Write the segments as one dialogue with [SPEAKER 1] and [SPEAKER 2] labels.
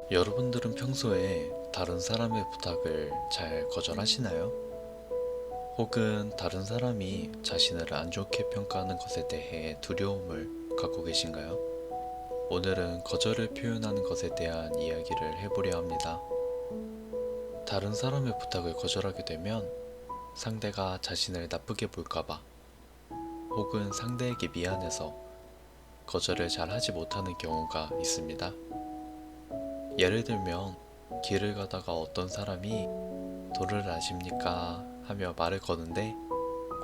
[SPEAKER 1] 여러분들은 평소에 다른 사람의 부탁을 잘 거절하시나요? 혹은 다른 사람이 자신을 안 좋게 평가하는 것에 대해 두려움을 갖고 계신가요? 오늘은 거절을 표현하는 것에 대한 이야기를 해보려 합니다. 다른 사람의 부탁을 거절하게 되면 상대가 자신을 나쁘게 볼까봐 혹은 상대에게 미안해서 거절을 잘 하지 못하는 경우가 있습니다. 예를 들면 길을 가다가 어떤 사람이 도를 아십니까? 하며 말을 거는데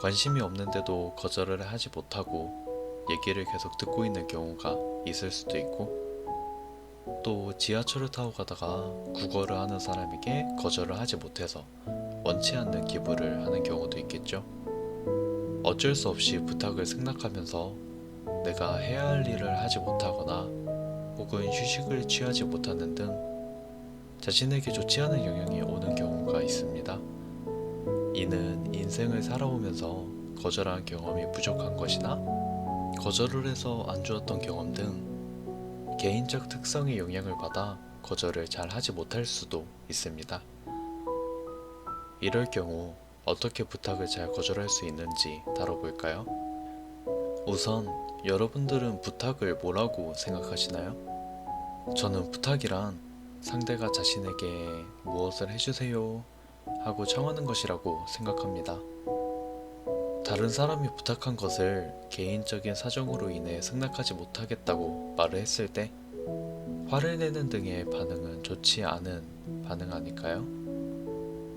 [SPEAKER 1] 관심이 없는데도 거절을 하지 못하고 얘기를 계속 듣고 있는 경우가 있을 수도 있고, 또 지하철을 타고 가다가 국어를 하는 사람에게 거절을 하지 못해서 원치 않는 기부를 하는 경우도 있겠죠. 어쩔 수 없이 부탁을 승낙하면서 내가 해야 할 일을 하지 못하거나 혹은 휴식을 취하지 못하는 등 자신에게 좋지 않은 영향이 오는 경우가 있습니다. 이는 인생을 살아오면서 거절한 경험이 부족한 것이나 거절을 해서 안 좋았던 경험 등 개인적 특성의 영향을 받아 거절을 잘 하지 못할 수도 있습니다. 이럴 경우 어떻게 부탁을 잘 거절할 수 있는지 다뤄볼까요? 우선 여러분들은 부탁을 뭐라고 생각하시나요? 저는 부탁이란 상대가 자신에게 무엇을 해주세요 하고 청하는 것이라고 생각합니다. 다른 사람이 부탁한 것을 개인적인 사정으로 인해 승낙하지 못하겠다고 말을 했을 때 화를 내는 등의 반응은 좋지 않은 반응 아닐까요?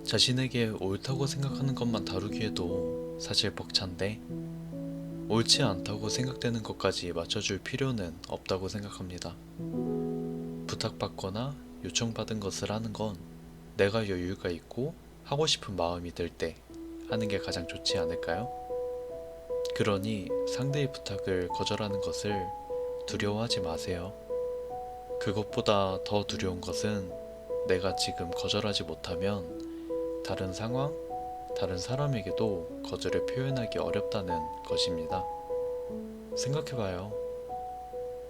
[SPEAKER 1] 자신에게 옳다고 생각하는 것만 다루기에도 사실 벅찬데 옳지 않다고 생각되는 것까지 맞춰줄 필요는 없다고 생각합니다. 부탁받거나 요청받은 것을 하는 건 내가 여유가 있고 하고 싶은 마음이 들 때 하는 게 가장 좋지 않을까요? 그러니 상대의 부탁을 거절하는 것을 두려워하지 마세요. 그것보다 더 두려운 것은 내가 지금 거절하지 못하면 다른 상황, 다른 사람에게도 거절을 표현하기 어렵다는 것입니다. 생각해봐요.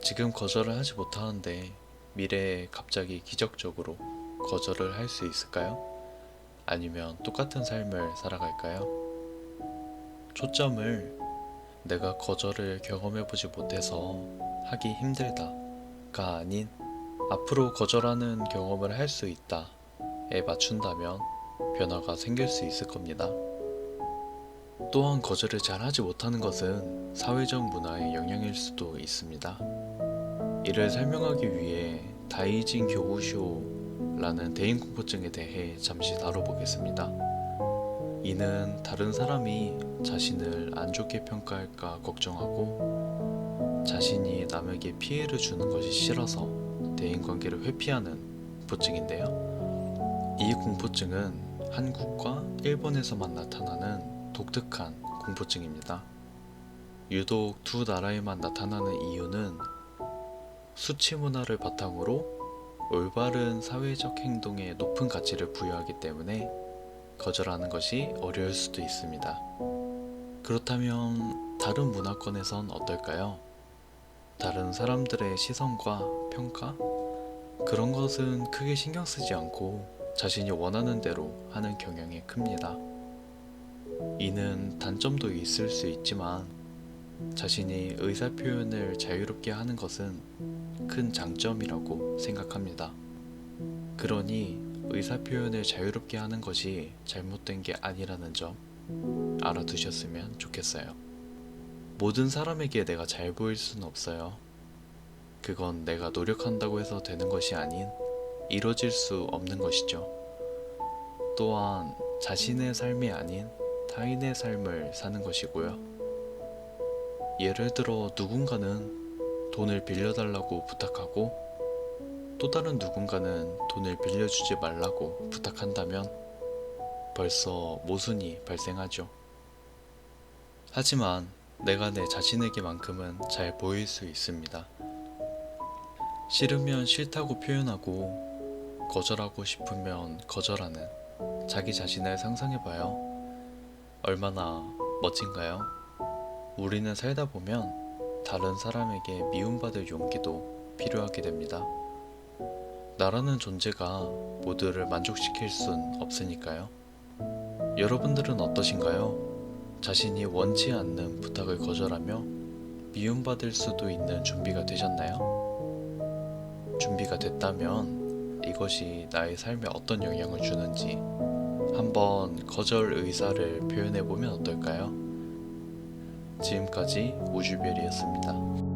[SPEAKER 1] 지금 거절을 하지 못하는데 미래에 갑자기 기적적으로 거절을 할 수 있을까요? 아니면 똑같은 삶을 살아갈까요? 초점을 내가 거절을 경험해보지 못해서 하기 힘들다가 아닌 앞으로 거절하는 경험을 할 수 있다에 맞춘다면 변화가 생길 수 있을 겁니다. 또한 거절을 잘 하지 못하는 것은 사회적 문화의 영향일 수도 있습니다. 이를 설명하기 위해 다이진 교우쇼라는 대인공포증에 대해 잠시 다뤄보겠습니다. 이는 다른 사람이 자신을 안 좋게 평가할까 걱정하고 자신이 남에게 피해를 주는 것이 싫어서 대인관계를 회피하는 공포증인데요. 이 공포증은 한국과 일본에서만 나타나는 독특한 공포증입니다. 유독 두 나라에만 나타나는 이유는 수치 문화를 바탕으로 올바른 사회적 행동에 높은 가치를 부여하기 때문에 거절하는 것이 어려울 수도 있습니다. 그렇다면 다른 문화권에선 어떨까요? 다른 사람들의 시선과 평가? 그런 것은 크게 신경 쓰지 않고 자신이 원하는 대로 하는 경향이 큽니다. 이는 단점도 있을 수 있지만 자신이 의사표현을 자유롭게 하는 것은 큰 장점이라고 생각합니다. 그러니 의사표현을 자유롭게 하는 것이 잘못된 게 아니라는 점 알아두셨으면 좋겠어요. 모든 사람에게 내가 잘 보일 수는 없어요. 그건 내가 노력한다고 해서 되는 것이 아닌 이뤄질 수 없는 것이죠. 또한 자신의 삶이 아닌 타인의 삶을 사는 것이고요. 예를 들어 누군가는 돈을 빌려달라고 부탁하고 또 다른 누군가는 돈을 빌려주지 말라고 부탁한다면 벌써 모순이 발생하죠. 하지만 내가 내 자신에게만큼은 잘 보일 수 있습니다. 싫으면 싫다고 표현하고 거절하고 싶으면 거절하는 자기 자신을 상상해봐요. 얼마나 멋진가요? 우리는 살다 보면 다른 사람에게 미움받을 용기도 필요하게 됩니다. 나라는 존재가 모두를 만족시킬 순 없으니까요. 여러분들은 어떠신가요? 자신이 원치 않는 부탁을 거절하며 미움받을 수도 있는 준비가 되셨나요? 준비가 됐다면 이것이 나의 삶에 어떤 영향을 주는지 한번 거절 의사를 표현해 보면 어떨까요? 지금까지 우주별이었습니다.